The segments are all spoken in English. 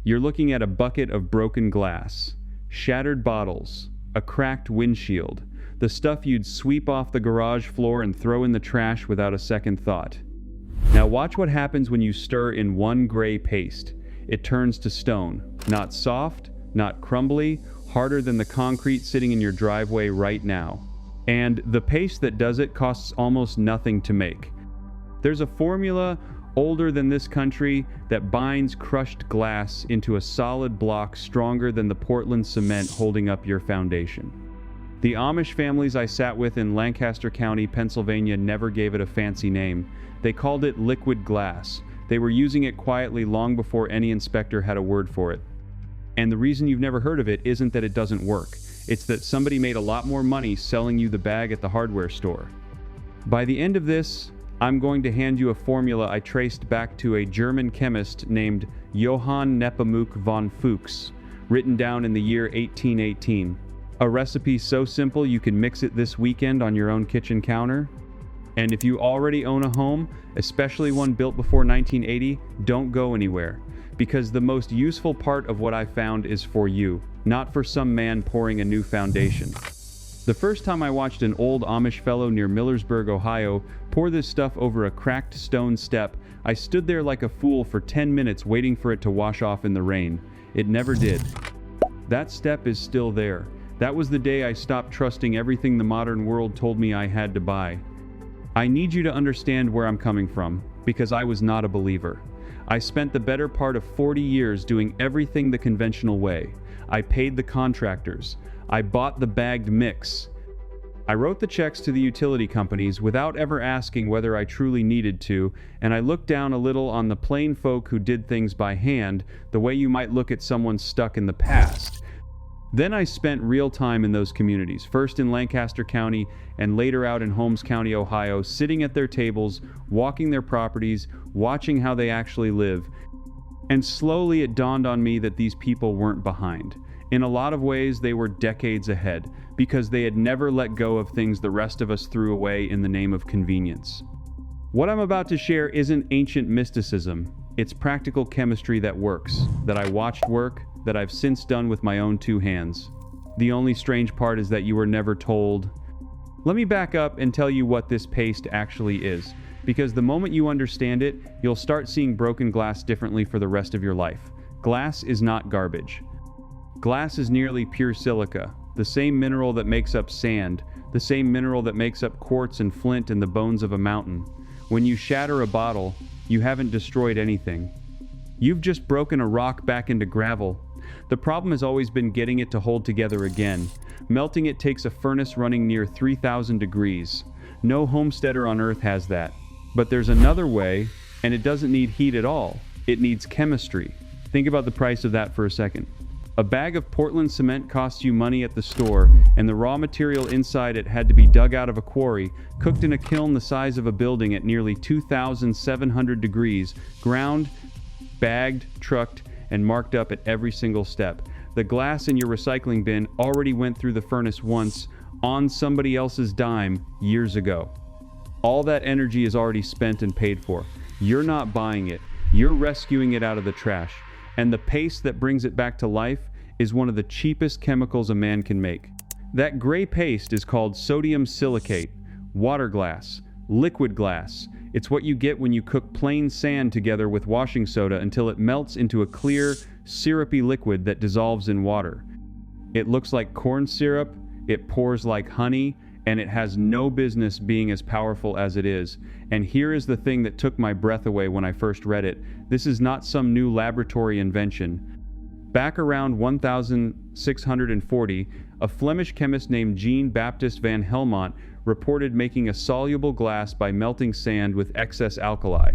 You're looking at a bucket of broken glass, shattered bottles, a cracked windshield, the stuff you'd sweep off the garage floor and throw in the trash without a second thought. Now watch what happens when you stir in one gray paste. It turns to stone, not soft, not crumbly, harder than the concrete sitting in your driveway right now. And the paste that does it costs almost nothing to make. There's a formula older than this country that binds crushed glass into a solid block stronger than the Portland cement holding up your foundation. The Amish families I sat with in Lancaster County, Pennsylvania never gave it a fancy name. They called it liquid glass. They were using it quietly long before any inspector had a word for it. And the reason you've never heard of it isn't that it doesn't work. It's that somebody made a lot more money selling you the bag at the hardware store. By the end of this, I'm going to hand you a formula I traced back to a German chemist named Johann Nepomuk von Fuchs, written down in the year 1818. A recipe so simple you can mix it this weekend on your own kitchen counter. And if you already own a home, especially one built before 1980, don't go anywhere, because the most useful part of what I found is for you, not for some man pouring a new foundation. The first time I watched an old Amish fellow near Millersburg, Ohio, pour this stuff over a cracked stone step, I stood there like a fool for 10 minutes waiting for it to wash off in the rain. It never did. That step is still there. That was the day I stopped trusting everything the modern world told me I had to buy. I need you to understand where I'm coming from, because I was not a believer. I spent the better part of 40 years doing everything the conventional way. I paid the contractors. I bought the bagged mix. I wrote the checks to the utility companies without ever asking whether I truly needed to, and I looked down a little on the plain folk who did things by hand, the way you might look at someone stuck in the past. Then I spent real time in those communities, first in Lancaster County and later out in Holmes County, Ohio, sitting at their tables, walking their properties, watching how they actually live. And slowly it dawned on me that these people weren't behind. In a lot of ways, they were decades ahead, because they had never let go of things the rest of us threw away in the name of convenience. What I'm about to share isn't ancient mysticism. It's practical chemistry that works, that I watched work, that I've since done with my own two hands. The only strange part is that you were never told. Let me back up and tell you what this paste actually is, because the moment you understand it, you'll start seeing broken glass differently for the rest of your life. Glass is not garbage. Glass is nearly pure silica, the same mineral that makes up sand, the same mineral that makes up quartz and flint and the bones of a mountain. When you shatter a bottle, you haven't destroyed anything. You've just broken a rock back into gravel. The problem has always been getting it to hold together again. Melting it takes a furnace running near 3,000 degrees. No homesteader on Earth has that. But there's another way, and it doesn't need heat at all. It needs chemistry. Think about the price of that for a second. A bag of Portland cement costs you money at the store, and the raw material inside it had to be dug out of a quarry, cooked in a kiln the size of a building at nearly 2,700 degrees, ground, bagged, trucked, and marked up at every single step. The glass in your recycling bin already went through the furnace once, on somebody else's dime, years ago. All that energy is already spent and paid for. You're not buying it. You're rescuing it out of the trash. And the paste that brings it back to life is one of the cheapest chemicals a man can make. That gray paste is called sodium silicate, water glass, liquid glass. It's what you get when you cook plain sand together with washing soda until it melts into a clear, syrupy liquid that dissolves in water. It looks like corn syrup, it pours like honey, and it has no business being as powerful as it is. And here is the thing that took my breath away when I first read it. This is not some new laboratory invention. Back around 1640, a Flemish chemist named Jean Baptist van Helmont reported making a soluble glass by melting sand with excess alkali.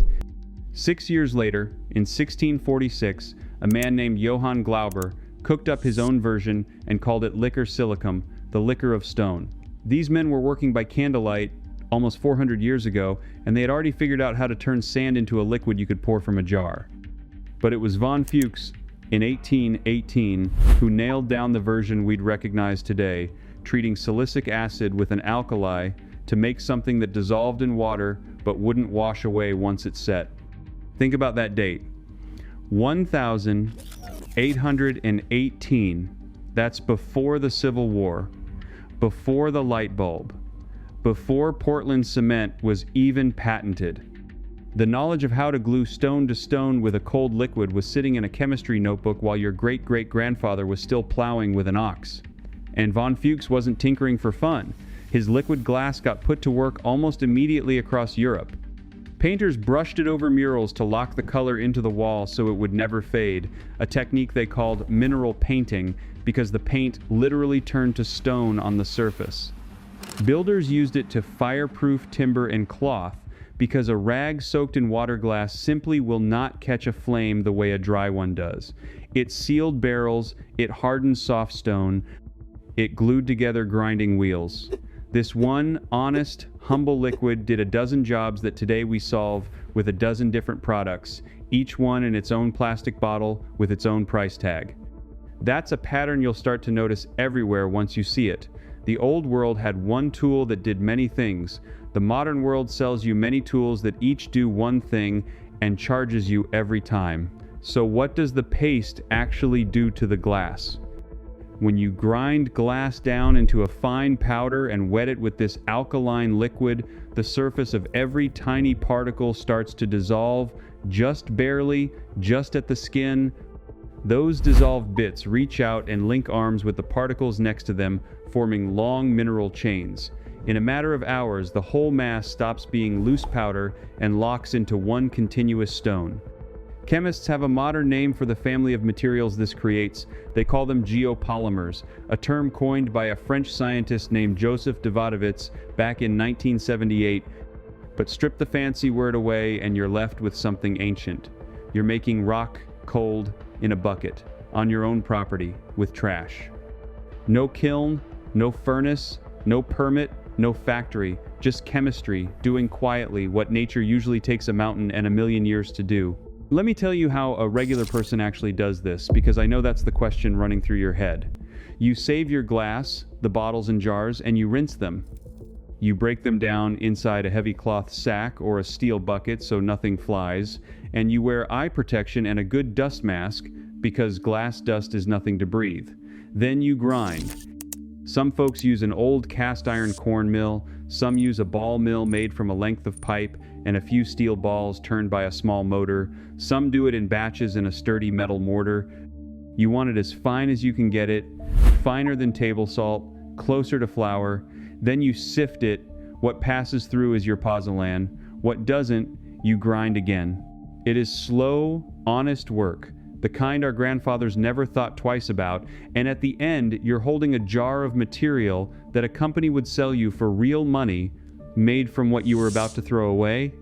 6 years later, in 1646, a man named Johann Glauber cooked up his own version and called it liquor silicum, the liquor of stone. These men were working by candlelight almost 400 years ago, and they had already figured out how to turn sand into a liquid you could pour from a jar. But it was von Fuchs in 1818 who nailed down the version we'd recognize today, treating silicic acid with an alkali to make something that dissolved in water but wouldn't wash away once it set. Think about that date. 1,000 818. That's before the Civil War, before the light bulb, before Portland cement was even patented. The knowledge of how to glue stone to stone with a cold liquid was sitting in a chemistry notebook while your great-great-grandfather was still plowing with an ox. And von Fuchs wasn't tinkering for fun. His liquid glass got put to work almost immediately across Europe. Painters brushed it over murals to lock the color into the wall so it would never fade, a technique they called mineral painting because the paint literally turned to stone on the surface. Builders used it to fireproof timber and cloth because a rag soaked in water glass simply will not catch a flame the way a dry one does. It sealed barrels, it hardened soft stone, it glued together grinding wheels. This one honest, humble liquid did a dozen jobs that today we solve with a dozen different products, each one in its own plastic bottle with its own price tag. That's a pattern you'll start to notice everywhere once you see it. The old world had one tool that did many things. The modern world sells you many tools that each do one thing and charges you every time. So what does the paste actually do to the glass? When you grind glass down into a fine powder and wet it with this alkaline liquid, the surface of every tiny particle starts to dissolve just barely, just at the skin. Those dissolved bits reach out and link arms with the particles next to them, forming long mineral chains. In a matter of hours, the whole mass stops being loose powder and locks into one continuous stone. Chemists have a modern name for the family of materials this creates. They call them geopolymers, a term coined by a French scientist named Joseph de Vatavitz back in 1978. But strip the fancy word away and you're left with something ancient. You're making rock cold in a bucket, on your own property, with trash. No kiln, no furnace, no permit, no factory, just chemistry, doing quietly what nature usually takes a mountain and a million years to do. Let me tell you how a regular person actually does this, because I know that's the question running through your head. You save your glass, the bottles and jars, and you rinse them. You break them down inside a heavy cloth sack or a steel bucket so nothing flies, and you wear eye protection and a good dust mask because glass dust is nothing to breathe. Then you grind. Some folks use an old cast iron corn mill, some use a ball mill made from a length of pipe and a few steel balls turned by a small motor. Some do it in batches in a sturdy metal mortar. You want it as fine as you can get it, finer than table salt, closer to flour. Then you sift it. What passes through is your pozzolan. What doesn't, you grind again. It is slow, honest work, the kind our grandfathers never thought twice about, and at the end, you're holding a jar of material that a company would sell you for real money, made from what you were about to throw away.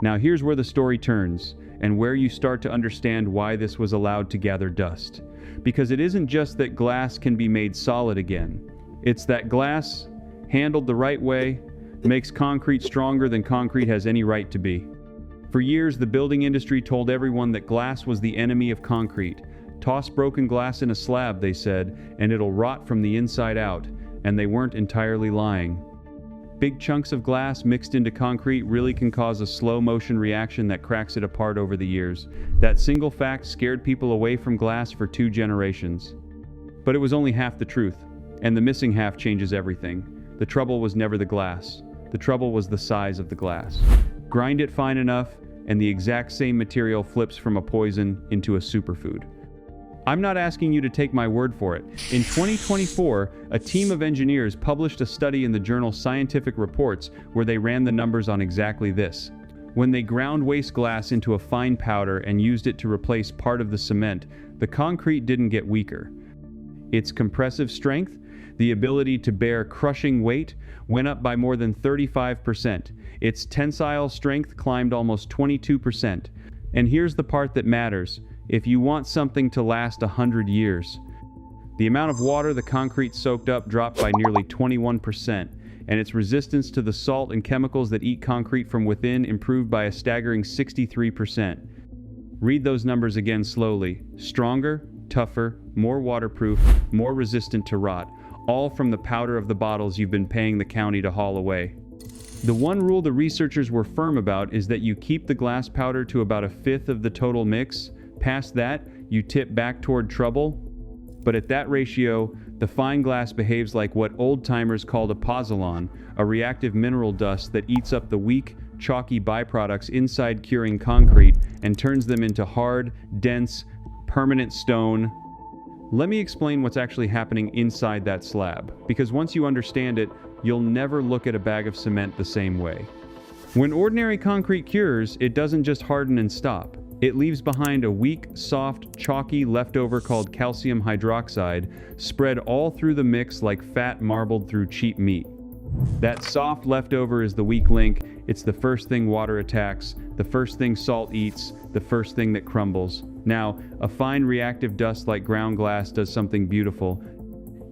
Now here's where the story turns, and where you start to understand why this was allowed to gather dust. Because it isn't just that glass can be made solid again. It's that glass, handled the right way, makes concrete stronger than concrete has any right to be. For years, the building industry told everyone that glass was the enemy of concrete. Toss broken glass in a slab, they said, and it'll rot from the inside out, and they weren't entirely lying. Big chunks of glass mixed into concrete really can cause a slow-motion reaction that cracks it apart over the years. That single fact scared people away from glass for 2 generations. But it was only half the truth, and the missing half changes everything. The trouble was never the glass. The trouble was the size of the glass. Grind it fine enough, and the exact same material flips from a poison into a superfood. I'm not asking you to take my word for it. In 2024, a team of engineers published a study in the journal Scientific Reports where they ran the numbers on exactly this. When they ground waste glass into a fine powder and used it to replace part of the cement, the concrete didn't get weaker. Its compressive strength, the ability to bear crushing weight, went up by more than 35%. Its tensile strength climbed almost 22%. And here's the part that matters. If you want something to last 100 years, the amount of water the concrete soaked up dropped by nearly 21%, and its resistance to the salt and chemicals that eat concrete from within improved by a staggering 63%. Read those numbers again slowly. Stronger, tougher, more waterproof, more resistant to rot, all from the powder of the bottles you've been paying the county to haul away. The one rule the researchers were firm about is that you keep the glass powder to about 1/5 of the total mix. Past that, you tip back toward trouble. But at that ratio, the fine glass behaves like what old-timers called a pozzolan, a reactive mineral dust that eats up the weak, chalky byproducts inside curing concrete and turns them into hard, dense, permanent stone. Let me explain what's actually happening inside that slab, because once you understand it, you'll never look at a bag of cement the same way. When ordinary concrete cures, it doesn't just harden and stop. It leaves behind a weak, soft, chalky leftover called calcium hydroxide, spread all through the mix like fat marbled through cheap meat. That soft leftover is the weak link. It's the first thing water attacks, the first thing salt eats, the first thing that crumbles. Now, a fine reactive dust like ground glass does something beautiful.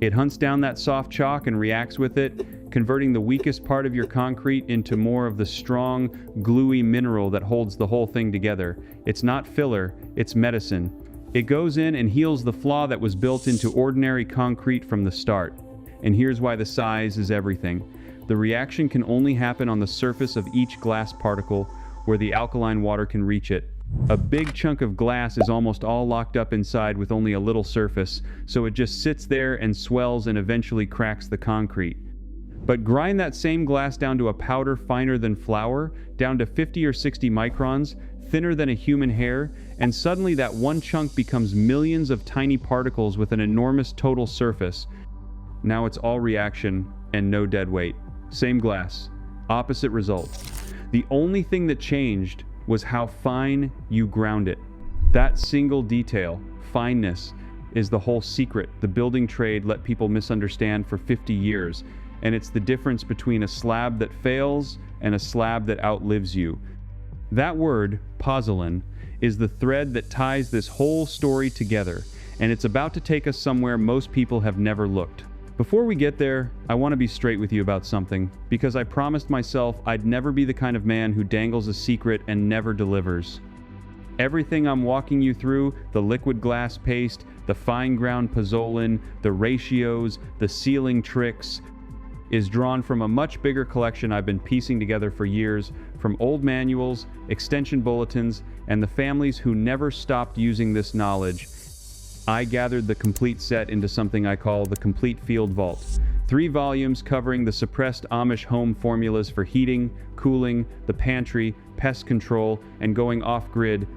It hunts down that soft chalk and reacts with it, converting the weakest part of your concrete into more of the strong, gluey mineral that holds the whole thing together. It's not filler, it's medicine. It goes in and heals the flaw that was built into ordinary concrete from the start. And here's why the size is everything. The reaction can only happen on the surface of each glass particle, where the alkaline water can reach it. A big chunk of glass is almost all locked up inside with only a little surface, so it just sits there and swells and eventually cracks the concrete. But grind that same glass down to a powder finer than flour, down to 50 or 60 microns, thinner than a human hair, and suddenly that one chunk becomes millions of tiny particles with an enormous total surface. Now it's all reaction and no dead weight. Same glass, opposite result. The only thing that changed was how fine you ground it. That single detail, fineness, is the whole secret the building trade let people misunderstand for 50 years. And it's the difference between a slab that fails and a slab that outlives you. That word, pozzolan, is the thread that ties this whole story together, and it's about to take us somewhere most people have never looked. Before we get there, I want to be straight with you about something, because I promised myself I'd never be the kind of man who dangles a secret and never delivers. Everything I'm walking you through, the liquid glass paste, the fine ground pozzolan, the ratios, the sealing tricks, is drawn from a much bigger collection I've been piecing together for years, from old manuals, extension bulletins, and the families who never stopped using this knowledge. I gathered the complete set into something I call the Complete Field Vault. 3 volumes covering the suppressed Amish home formulas for heating, cooling, the pantry, pest control, and going off-grid.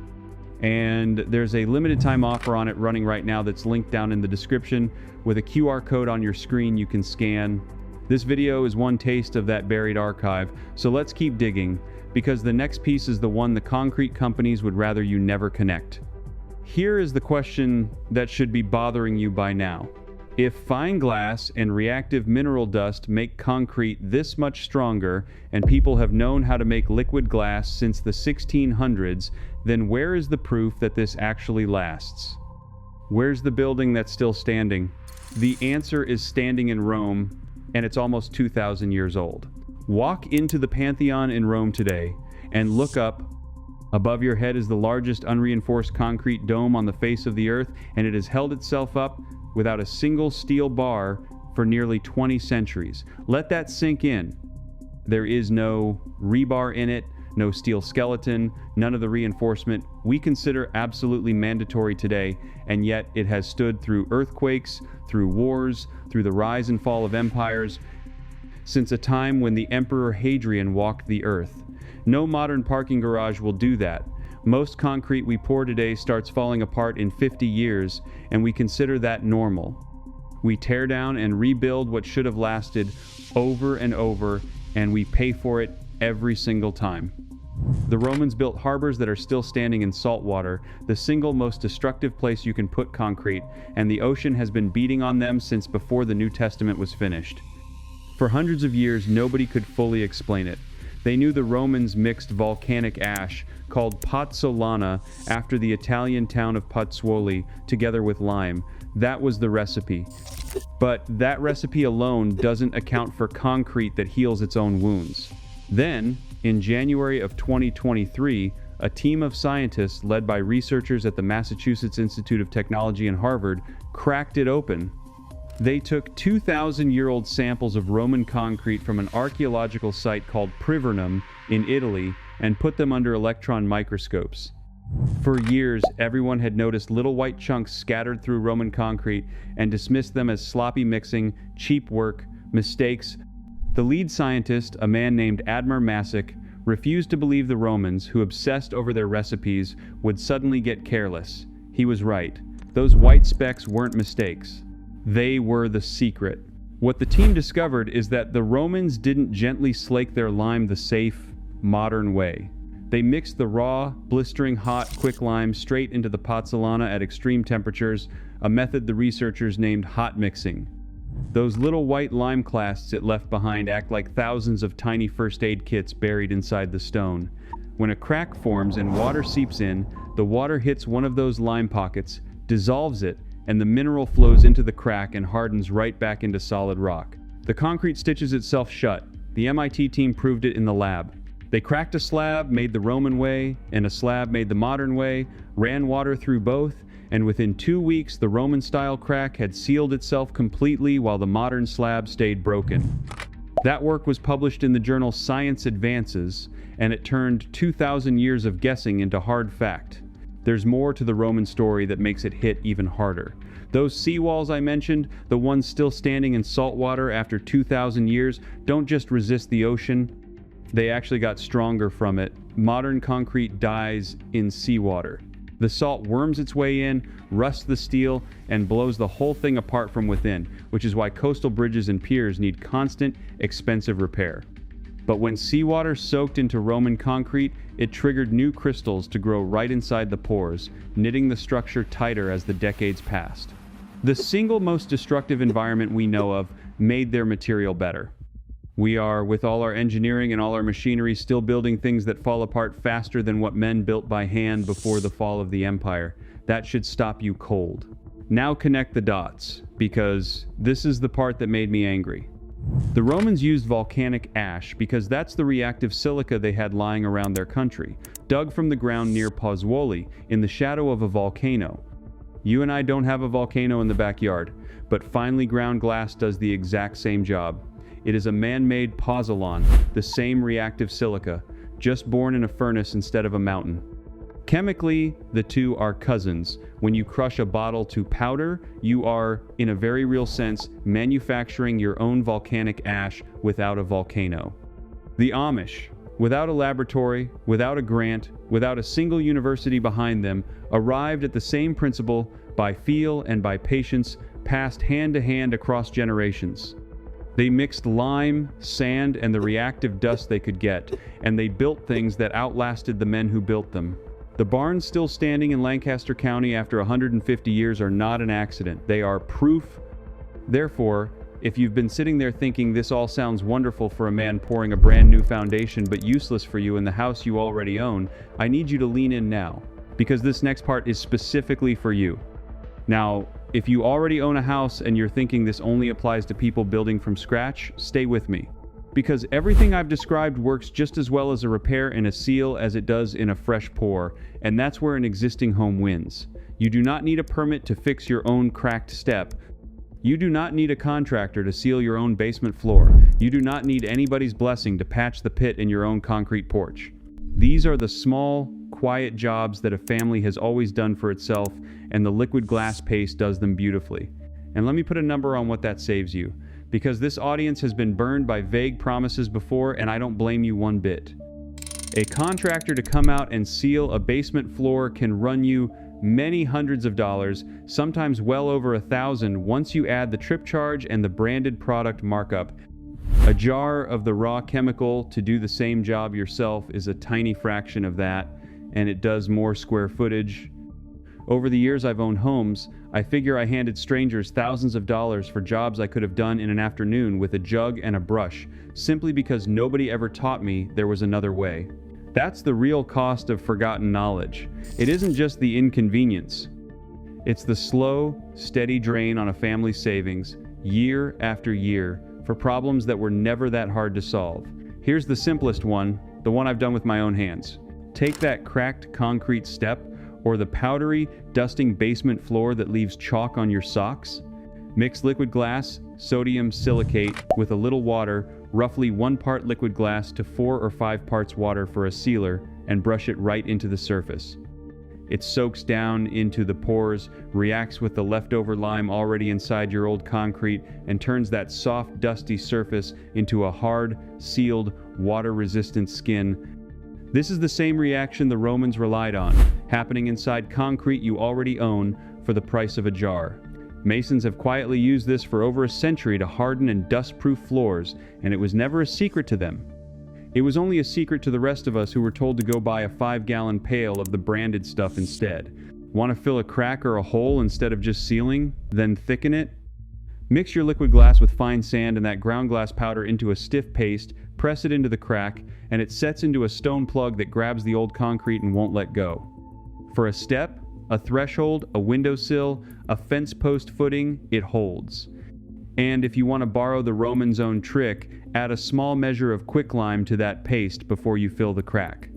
And there's a limited time offer on it running right now that's linked down in the description with a QR code on your screen you can scan. This video is one taste of that buried archive, so let's keep digging, because the next piece is the one the concrete companies would rather you never connect. Here is the question that should be bothering you by now. If fine glass and reactive mineral dust make concrete this much stronger, and people have known how to make liquid glass since the 1600s, then where is the proof that this actually lasts? Where's the building that's still standing? The answer is standing in Rome, and it's almost 2,000 years old. Walk into the Pantheon in Rome today and look up. Above your head is the largest unreinforced concrete dome on the face of the earth, and it has held itself up without a single steel bar for nearly 20 centuries. Let that sink in. There is no rebar in it, no steel skeleton, none of the reinforcement we consider absolutely mandatory today, and yet it has stood through earthquakes, through wars, through the rise and fall of empires, since a time when the Emperor Hadrian walked the earth. No modern parking garage will do that. Most concrete we pour today starts falling apart in 50 years, and we consider that normal. We tear down and rebuild what should have lasted over and over, and we pay for it every single time. The Romans built harbors that are still standing in salt water, the single most destructive place you can put concrete, and the ocean has been beating on them since before the New Testament was finished. For hundreds of years, nobody could fully explain it. They knew the Romans mixed volcanic ash, called pozzolana, after the Italian town of Pozzuoli, together with lime. That was the recipe. But that recipe alone doesn't account for concrete that heals its own wounds. Then, in January of 2023, a team of scientists led by researchers at the Massachusetts Institute of Technology and Harvard cracked it open. They took 2,000-year-old samples of Roman concrete from an archaeological site called Privernum in Italy and put them under electron microscopes. For years, everyone had noticed little white chunks scattered through Roman concrete and dismissed them as sloppy mixing, cheap work, mistakes. The lead scientist, a man named Admir Masick, refused to believe the Romans, who obsessed over their recipes, would suddenly get careless. He was right. Those white specks weren't mistakes. They were the secret. What the team discovered is that the Romans didn't gently slake their lime the safe, modern way. They mixed the raw, blistering hot quicklime straight into the pozzolana at extreme temperatures, a method the researchers named hot mixing. Those little white lime clasts it left behind act like thousands of tiny first aid kits buried inside the stone. When a crack forms and water seeps in, the water hits one of those lime pockets, dissolves it, and the mineral flows into the crack and hardens right back into solid rock. The concrete stitches itself shut. The MIT team proved it in the lab. They cracked a slab, made the Roman way, and a slab made the modern way, ran water through both, and within 2 weeks the Roman-style crack had sealed itself completely while the modern slab stayed broken. That work was published in the journal Science Advances, and it turned 2,000 years of guessing into hard fact. There's more to the Roman story that makes it hit even harder. Those seawalls I mentioned, the ones still standing in salt water after 2,000 years, don't just resist the ocean. They actually got stronger from it. Modern concrete dies in seawater. The salt worms its way in, rusts the steel, and blows the whole thing apart from within, which is why coastal bridges and piers need constant, expensive repair. But when seawater soaked into Roman concrete, it triggered new crystals to grow right inside the pores, knitting the structure tighter as the decades passed. The single most destructive environment we know of made their material better. We are, with all our engineering and all our machinery, still building things that fall apart faster than what men built by hand before the fall of the empire. That should stop you cold. Now connect the dots, because this is the part that made me angry. The Romans used volcanic ash because that's the reactive silica they had lying around their country, dug from the ground near Pozzuoli, in the shadow of a volcano. You and I don't have a volcano in the backyard, but finely ground glass does the exact same job. It is a man-made pozzolan, the same reactive silica, just born in a furnace instead of a mountain. Chemically, the two are cousins. When you crush a bottle to powder, you are, in a very real sense, manufacturing your own volcanic ash without a volcano. The Amish, without a laboratory, without a grant, without a single university behind them, arrived at the same principle by feel and by patience, passed hand to hand across generations. They mixed lime, sand, and the reactive dust they could get, and they built things that outlasted the men who built them. The barns still standing in Lancaster County after 150 years are not an accident. They are proof. Therefore, if you've been sitting there thinking this all sounds wonderful for a man pouring a brand new foundation but useless for you in the house you already own, I need you to lean in now, because this next part is specifically for you. Now, if you already own a house and you're thinking this only applies to people building from scratch, stay with me. Because everything I've described works just as well as a repair and a seal as it does in a fresh pour, and that's where an existing home wins. You do not need a permit to fix your own cracked step. You do not need a contractor to seal your own basement floor. You do not need anybody's blessing to patch the pit in your own concrete porch. These are the small, quiet jobs that a family has always done for itself, and the liquid glass paste does them beautifully. And let me put a number on what that saves you, because this audience has been burned by vague promises before, and I don't blame you one bit. A contractor to come out and seal a basement floor can run you many hundreds of dollars, sometimes well over 1,000 once you add the trip charge and the branded product markup. A jar of the raw chemical to do the same job yourself is a tiny fraction of that, and it does more square footage. Over the years I've owned homes, I figure I handed strangers thousands of dollars for jobs I could have done in an afternoon with a jug and a brush, simply because nobody ever taught me there was another way. That's the real cost of forgotten knowledge. It isn't just the inconvenience. It's the slow, steady drain on a family's savings, year after year, for problems that were never that hard to solve. Here's the simplest one, the one I've done with my own hands. Take that cracked concrete step, or the powdery, dusting basement floor that leaves chalk on your socks. Mix liquid glass, sodium silicate, with a little water, roughly 1 part liquid glass to 4 or 5 parts water for a sealer, and brush it right into the surface. It soaks down into the pores, reacts with the leftover lime already inside your old concrete, and turns that soft, dusty surface into a hard, sealed, water-resistant skin. This is the same reaction the Romans relied on, happening inside concrete you already own for the price of a jar. Masons have quietly used this for over a century to harden and dust-proof floors, and it was never a secret to them. It was only a secret to the rest of us who were told to go buy a 5-gallon pail of the branded stuff instead. Want to fill a crack or a hole instead of just sealing? Then thicken it? Mix your liquid glass with fine sand and that ground glass powder into a stiff paste, press it into the crack, and it sets into a stone plug that grabs the old concrete and won't let go. For a step, a threshold, a windowsill, a fence post footing, it holds. And if you want to borrow the Romans' own trick, add a small measure of quicklime to that paste before you fill the crack.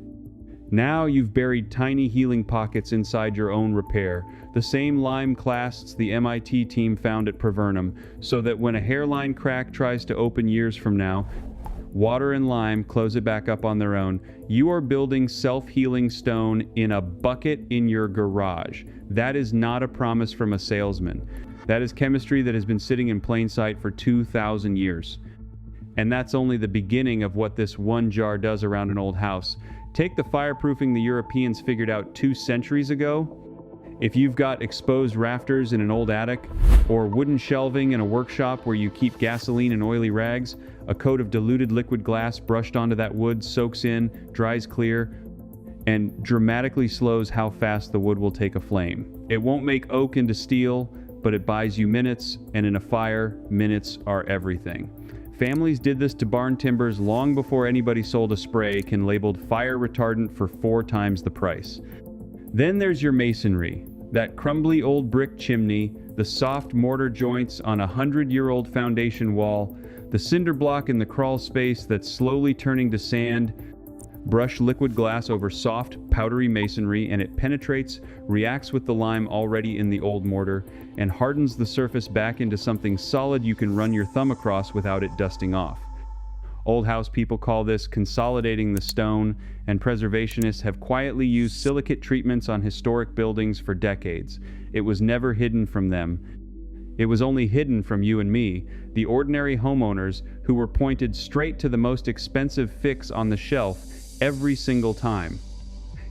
Now you've buried tiny healing pockets inside your own repair, the same lime clasts the MIT team found at Prevernum, so that when a hairline crack tries to open years from now, water and lime close it back up on their own. You are building self-healing stone in a bucket in your garage. That is not a promise from a salesman. That is chemistry that has been sitting in plain sight for 2,000 years. And that's only the beginning of what this one jar does around an old house. Take the fireproofing the Europeans figured out 2 centuries ago. If you've got exposed rafters in an old attic, or wooden shelving in a workshop where you keep gasoline and oily rags, a coat of diluted liquid glass brushed onto that wood soaks in, dries clear, and dramatically slows how fast the wood will take a flame. It won't make oak into steel, but it buys you minutes, and in a fire, minutes are everything. Families did this to barn timbers long before anybody sold a spray can labeled fire retardant for 4 times the price. Then there's your masonry, that crumbly old brick chimney, the soft mortar joints on a 100-year-old foundation wall, the cinder block in the crawl space that's slowly turning to sand. Brush liquid glass over soft, powdery masonry and it penetrates, reacts with the lime already in the old mortar, and hardens the surface back into something solid you can run your thumb across without it dusting off. Old house people call this consolidating the stone, and preservationists have quietly used silicate treatments on historic buildings for decades. It was never hidden from them. It was only hidden from you and me, the ordinary homeowners who were pointed straight to the most expensive fix on the shelf every single time.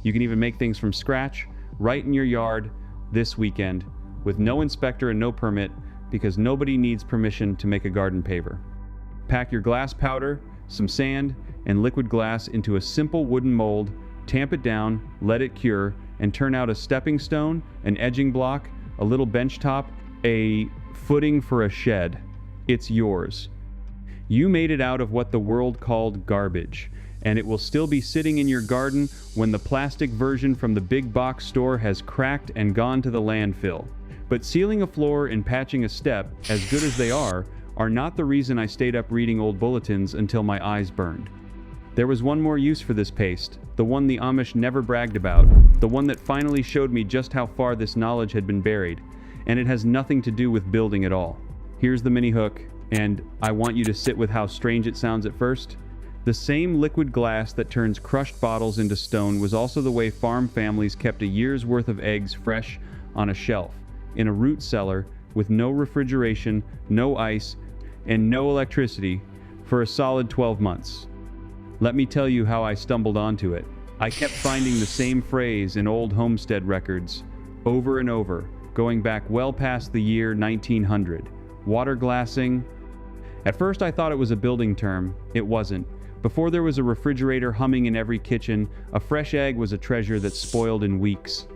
You can even make things from scratch, right in your yard, this weekend, with no inspector and no permit, because nobody needs permission to make a garden paver. Pack your glass powder, some sand, and liquid glass into a simple wooden mold, tamp it down, let it cure, and turn out a stepping stone, an edging block, a little bench top, a footing for a shed. It's yours. You made it out of what the world called garbage, and it will still be sitting in your garden when the plastic version from the big box store has cracked and gone to the landfill. But sealing a floor and patching a step, as good as they are not the reason I stayed up reading old bulletins until my eyes burned. There was one more use for this paste, the one the Amish never bragged about, the one that finally showed me just how far this knowledge had been buried, and it has nothing to do with building at all. Here's the mini hook, and I want you to sit with how strange it sounds at first. The same liquid glass that turns crushed bottles into stone was also the way farm families kept a year's worth of eggs fresh on a shelf, in a root cellar, with no refrigeration, no ice, and no electricity for a solid 12 months. Let me tell you how I stumbled onto it. I kept finding the same phrase in old homestead records, over and over, going back well past the year 1900. Water glassing. At first I thought it was a building term. It wasn't. Before there was a refrigerator humming in every kitchen, a fresh egg was a treasure that spoiled in weeks.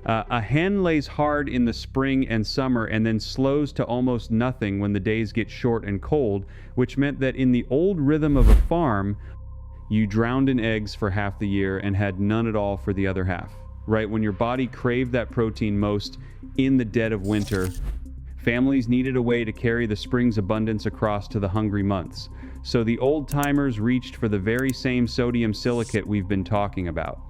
A hen lays hard in the spring and summer and then slows to almost nothing when the days get short and cold, which meant that in the old rhythm of a farm, you drowned in eggs for half the year and had none at all for the other half. Right when your body craved that protein most in the dead of winter, families needed a way to carry the spring's abundance across to the hungry months. So the old-timers reached for the very same sodium silicate we've been talking about.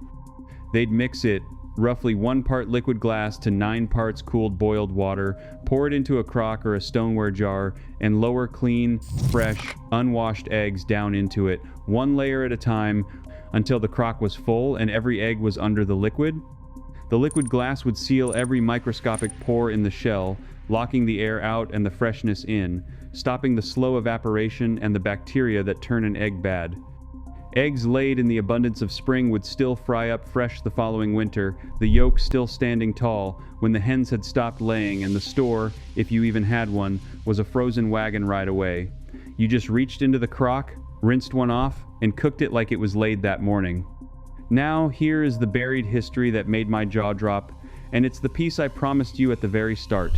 They'd mix it, roughly 1 part liquid glass to 9 parts cooled boiled water, pour it into a crock or a stoneware jar, and lower clean, fresh, unwashed eggs down into it, 1 layer at a time, until the crock was full and every egg was under the liquid. The liquid glass would seal every microscopic pore in the shell, locking the air out and the freshness in, stopping the slow evaporation and the bacteria that turn an egg bad. Eggs laid in the abundance of spring would still fry up fresh the following winter, the yolk still standing tall, when the hens had stopped laying and the store, if you even had one, was a frozen wagon ride away. You just reached into the crock, rinsed one off, and cooked it like it was laid that morning. Now, here is the buried history that made my jaw drop, and it's the piece I promised you at the very start.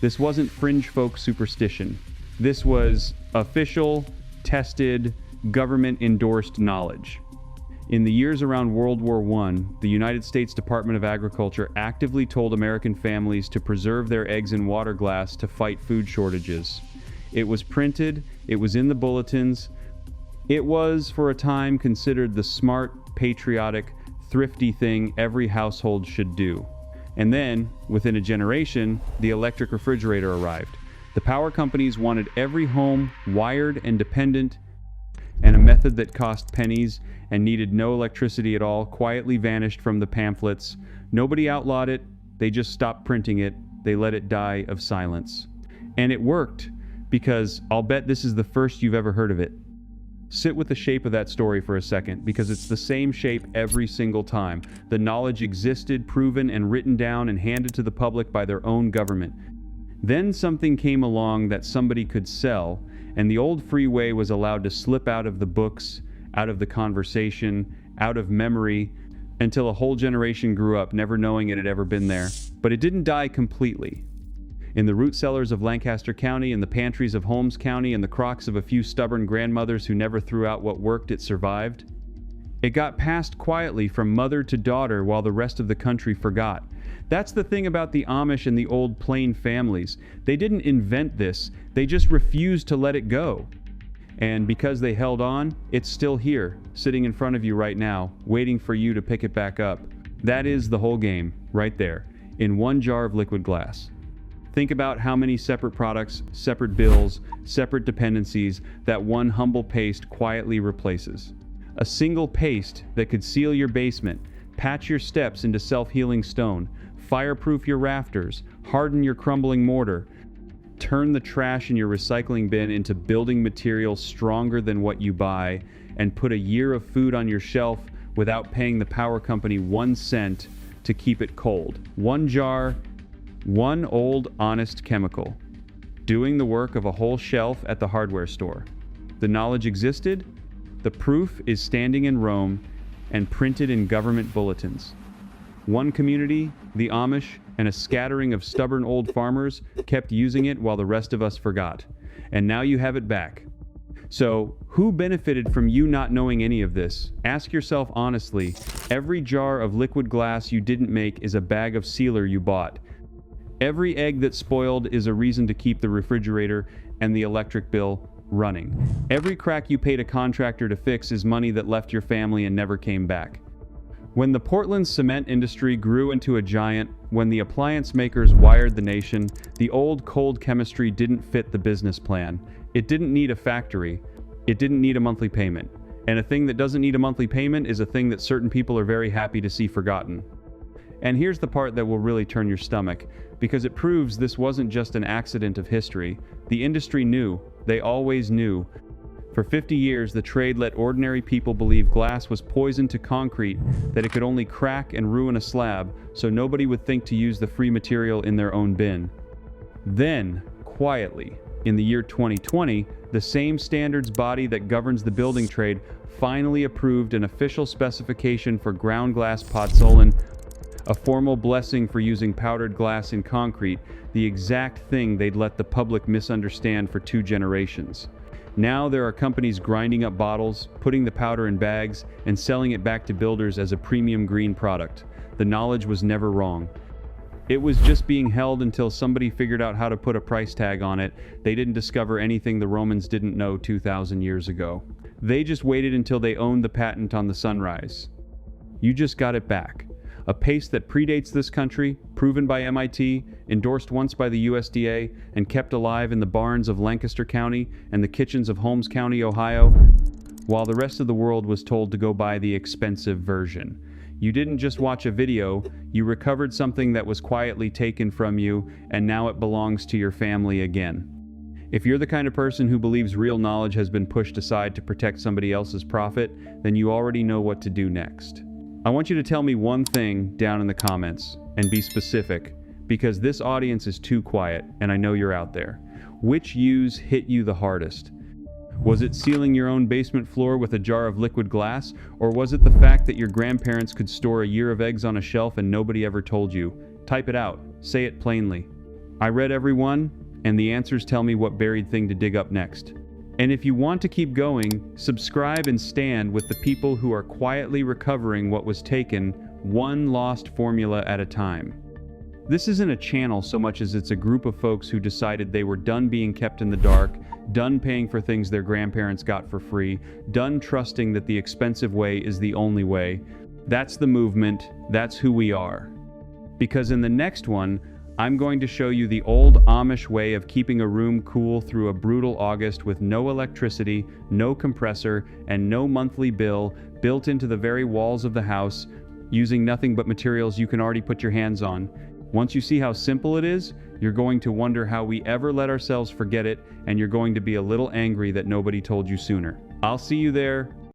This wasn't fringe folk superstition. This was official, tested, government-endorsed knowledge. In the years around World War I, the United States Department of Agriculture actively told American families to preserve their eggs in water glass to fight food shortages. It was printed, it was in the bulletins. It was, for a time, considered the smart, patriotic, thrifty thing every household should do. And then, within a generation, the electric refrigerator arrived. The power companies wanted every home wired and dependent, and a method that cost pennies and needed no electricity at all quietly vanished from the pamphlets. Nobody outlawed it, they just stopped printing it, they let it die of silence. And it worked, because I'll bet this is the first you've ever heard of it. Sit with the shape of that story for a second, because it's the same shape every single time. The knowledge existed, proven, and written down and handed to the public by their own government. Then something came along that somebody could sell, and the old freeway was allowed to slip out of the books, out of the conversation, out of memory, until a whole generation grew up never knowing it had ever been there. But it didn't die completely. In the root cellars of Lancaster County, in the pantries of Holmes County, and the crocks of a few stubborn grandmothers who never threw out what worked, it survived. It got passed quietly from mother to daughter while the rest of the country forgot. That's the thing about the Amish and the old plain families. They didn't invent this, they just refused to let it go. And because they held on, it's still here, sitting in front of you right now, waiting for you to pick it back up. That is the whole game, right there, in one jar of liquid glass. Think about how many separate products, separate bills, separate dependencies that one humble paste quietly replaces. A single paste that could seal your basement, patch your steps into self-healing stone, fireproof your rafters, harden your crumbling mortar, turn the trash in your recycling bin into building material stronger than what you buy, and put a year of food on your shelf without paying the power company 1 cent to keep it cold. One jar, one old honest chemical, doing the work of a whole shelf at the hardware store. The knowledge existed, the proof is standing in Rome and printed in government bulletins. One community, the Amish, and a scattering of stubborn old farmers kept using it while the rest of us forgot. And now you have it back. So, who benefited from you not knowing any of this? Ask yourself honestly. Every jar of liquid glass you didn't make is a bag of sealer you bought. Every egg that spoiled is a reason to keep the refrigerator and the electric bill running. Every crack you paid a contractor to fix is money that left your family and never came back. When the Portland cement industry grew into a giant, when the appliance makers wired the nation, the old cold chemistry didn't fit the business plan. It didn't need a factory. It didn't need a monthly payment. And a thing that doesn't need a monthly payment is a thing that certain people are very happy to see forgotten. And here's the part that will really turn your stomach, because it proves this wasn't just an accident of history. The industry knew. They always knew. For 50 years, the trade let ordinary people believe glass was poison to concrete, that it could only crack and ruin a slab, so nobody would think to use the free material in their own bin. Then, quietly, in the year 2020, the same standards body that governs the building trade finally approved an official specification for ground glass pozzolana, a formal blessing for using powdered glass in concrete, the exact thing they'd let the public misunderstand for 2 generations. Now there are companies grinding up bottles, putting the powder in bags, and selling it back to builders as a premium green product. The knowledge was never wrong. It was just being held until somebody figured out how to put a price tag on it. They didn't discover anything the Romans didn't know 2,000 years ago. They just waited until they owned the patent on the sunrise. You just got it back. A paste that predates this country, proven by MIT, endorsed once by the USDA, and kept alive in the barns of Lancaster County and the kitchens of Holmes County, Ohio, while the rest of the world was told to go buy the expensive version. You didn't just watch a video, you recovered something that was quietly taken from you, and now it belongs to your family again. If you're the kind of person who believes real knowledge has been pushed aside to protect somebody else's profit, then you already know what to do next. I want you to tell me one thing down in the comments, and be specific, because this audience is too quiet, and I know you're out there. Which use hit you the hardest? Was it sealing your own basement floor with a jar of liquid glass, or was it the fact that your grandparents could store a year of eggs on a shelf and nobody ever told you? Type it out. Say it plainly. I read every one, and the answers tell me what buried thing to dig up next. And if you want to keep going, subscribe and stand with the people who are quietly recovering what was taken, one lost formula at a time. This isn't a channel so much as it's a group of folks who decided they were done being kept in the dark, done paying for things their grandparents got for free, done trusting that the expensive way is the only way. That's the movement, that's who we are. Because in the next one, I'm going to show you the old Amish way of keeping a room cool through a brutal August with no electricity, no compressor, and no monthly bill built into the very walls of the house, using nothing but materials you can already put your hands on. Once you see how simple it is, you're going to wonder how we ever let ourselves forget it, and you're going to be a little angry that nobody told you sooner. I'll see you there.